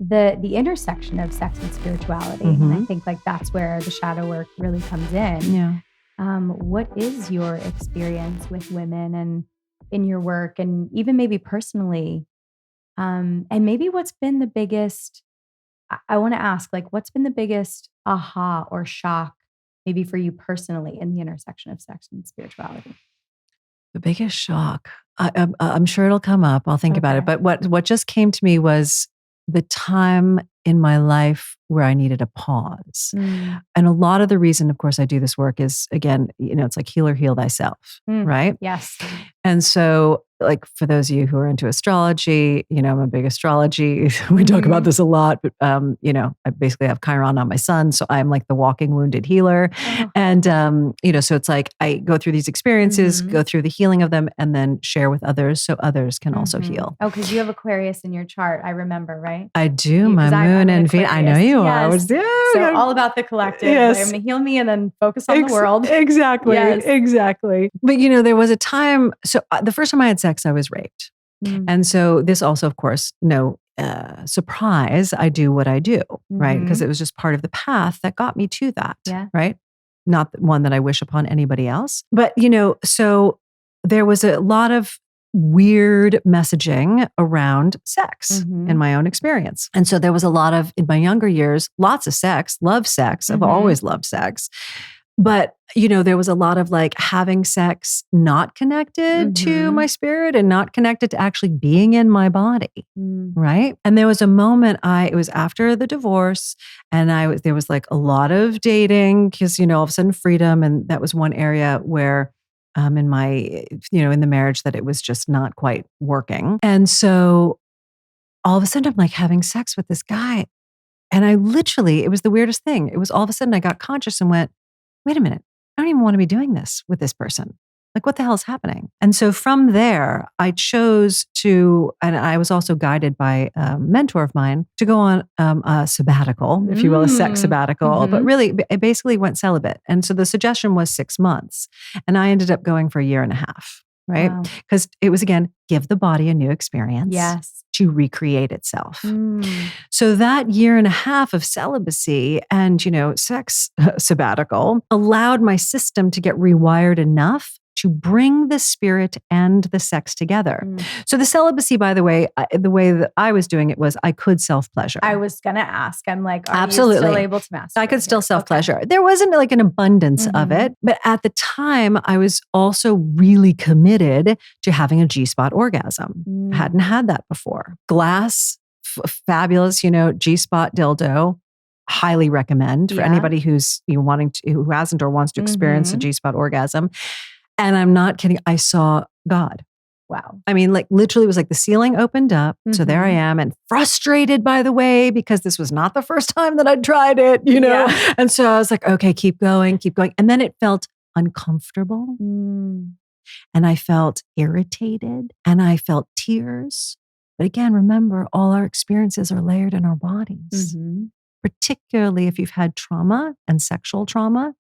the intersection of sex and spirituality. And I think like that's where the shadow work really comes in. Yeah. What is your experience with women and in your work, and even maybe personally? And maybe what's been the biggest, I want to ask, like, what's been the biggest aha or shock maybe for you personally in the intersection of sex and spirituality? The biggest shock. I'm sure it'll come up. I'll think about it. But what just came to me was the time in my life where I needed a pause. And a lot of the reason, of course, I do this work is, again, it's like heal or heal thyself, right? Yes. And so, like, for those of you who are into astrology, I'm a big astrology. We talk about this a lot, but, I basically have Chiron on my sun. So I'm like the walking wounded healer. And, so it's like, I go through these experiences, go through the healing of them, and then share with others so others can also heal. Oh, because you have Aquarius in your chart. I remember, right? I do. My moon and Venus. I know you are. So all about the collective. Yes. I'm going to heal me and then focus on the world. Exactly. Yes. Exactly. But, there was a time. So the first time I had sex, I was raped. And so this also, of course, no surprise, I do what I do, right? Because it was just part of the path that got me to that, right? Not one that I wish upon anybody else. But, so there was a lot of weird messaging around sex in my own experience. And so there was a lot of, in my younger years, lots of sex, love sex. I've always loved sex. But, there was a lot of like having sex not connected to my spirit and not connected to actually being in my body. Right. And there was a moment it was after the divorce, and there was like a lot of dating because, all of a sudden freedom. And that was one area where in my, in the marriage that it was just not quite working. And so all of a sudden I'm like having sex with this guy. And it was the weirdest thing. It was all of a sudden I got conscious and went, wait a minute, I don't even want to be doing this with this person. Like, what the hell is happening? And so from there, I chose to, and I was also guided by a mentor of mine to go on a sabbatical, if you will, a sex sabbatical, but really I basically went celibate. And so the suggestion was 6 months. And I ended up going for 1.5 years. Right? Because it was, again, give the body a new experience to recreate itself. So that 1.5 years of celibacy and, sex sabbatical allowed my system to get rewired enough to bring the spirit and the sex together. So the celibacy, by the way that I was doing it was I could self-pleasure. I was going to ask. I'm like, are Absolutely. you still able to masturbate? I could still self-pleasure. There wasn't like an abundance of it. But at the time, I was also really committed to having a G-spot orgasm. Hadn't had that before. Glass, fabulous, G-spot dildo. Highly recommend for anybody who's who hasn't or wants to experience a G-spot orgasm. And I'm not kidding. I saw God. Wow. I mean, like literally it was like the ceiling opened up. So there I am, and frustrated, by the way, because this was not the first time that I'd tried it, And so I was like, okay, keep going. And then it felt uncomfortable. And I felt irritated and I felt tears. But again, remember, all our experiences are layered in our bodies. Particularly if you've had trauma and sexual trauma,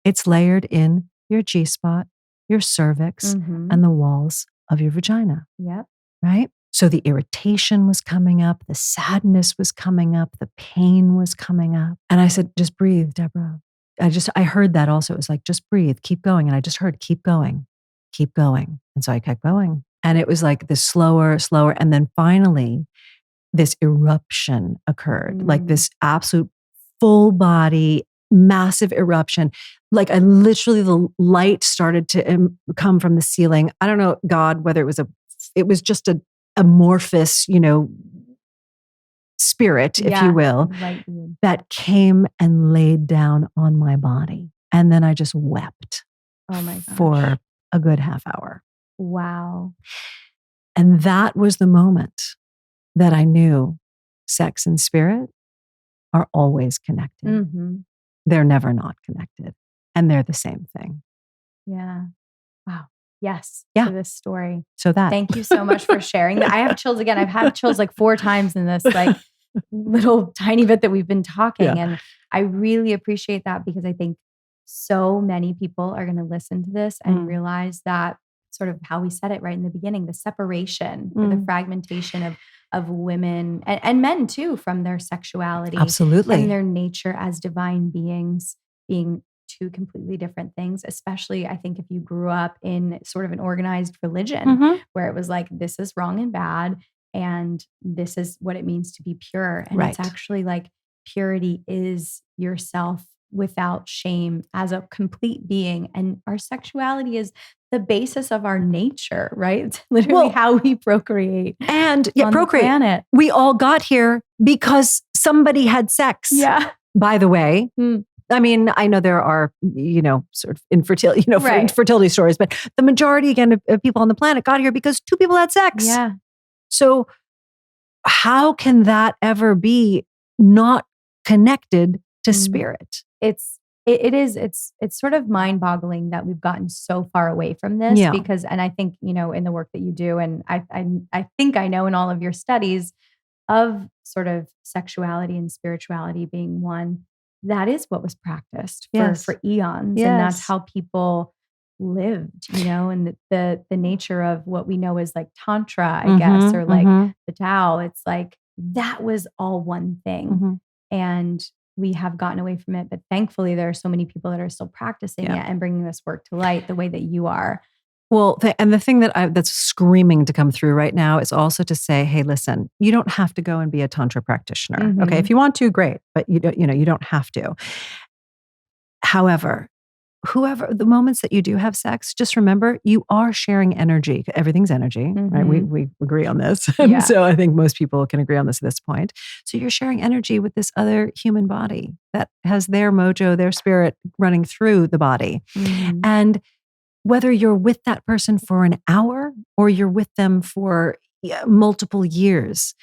it's layered in your G-spot, your cervix, and the walls of your vagina. Yep. Right? So the irritation was coming up, the sadness was coming up, the pain was coming up. And I said, just breathe, Deborah. I heard that also. It was like, just breathe, keep going. And I just heard, keep going. And so I kept going. And it was like this slower. And then finally, this eruption occurred, like this absolute full body, massive eruption. Like the light started to come from the ceiling. I don't know, God, whether it was just a amorphous, spirit, if you will, that came and laid down on my body. And then I just wept for a good half hour. Wow. And that was the moment that I knew sex and spirit are always connected. They're never not connected. And they're the same thing. Yeah. Wow. Yes. Yeah. To this story. So thank you so much for sharing that. I have chills again. I've had chills like 4 times in this like little tiny bit that we've been talking. And I really appreciate that because I think so many people are going to listen to this and realize that sort of how we said it right in the beginning, the separation or the fragmentation of women and men too, from their sexuality. Absolutely. And their nature as divine beings being two completely different things, especially I think if you grew up in sort of an organized religion where it was like, this is wrong and bad, and this is what it means to be pure. And it's actually like purity is yourself without shame as a complete being. And our sexuality is the basis of our nature, right? It's literally how we procreate. And on procreate. The planet. We all got here because somebody had sex. Yeah. By the way. I mean, I know there are, sort of infertility, fertility stories, but the majority, again, of people on the planet got here because two people had sex. Yeah. So how can that ever be not connected to spirit? It's sort of mind-boggling that we've gotten so far away from this because, and I think, in the work that you do, and I think I know in all of your studies of sort of sexuality and spirituality being one, that is what was practiced for eons. And that's how people lived, and the nature of what we know as like Tantra, I guess, or like the Tao. It's like, that was all one thing. And we have gotten away from it, but thankfully there are so many people that are still practicing it and bringing this work to light the way that you are. Well, and the thing that's screaming to come through right now is also to say, hey, listen, you don't have to go and be a Tantra practitioner. Okay. If you want to, great, but you don't have to. However, the moments that you do have sex, just remember you are sharing energy. Everything's energy, right? We agree on this. Yeah. So I think most people can agree on this at this point. So you're sharing energy with this other human body that has their mojo, their spirit running through the body. And whether you're with that person for an hour or you're with them for multiple years,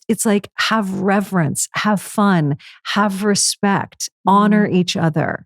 it's like, have reverence, have fun, have respect, honor each other.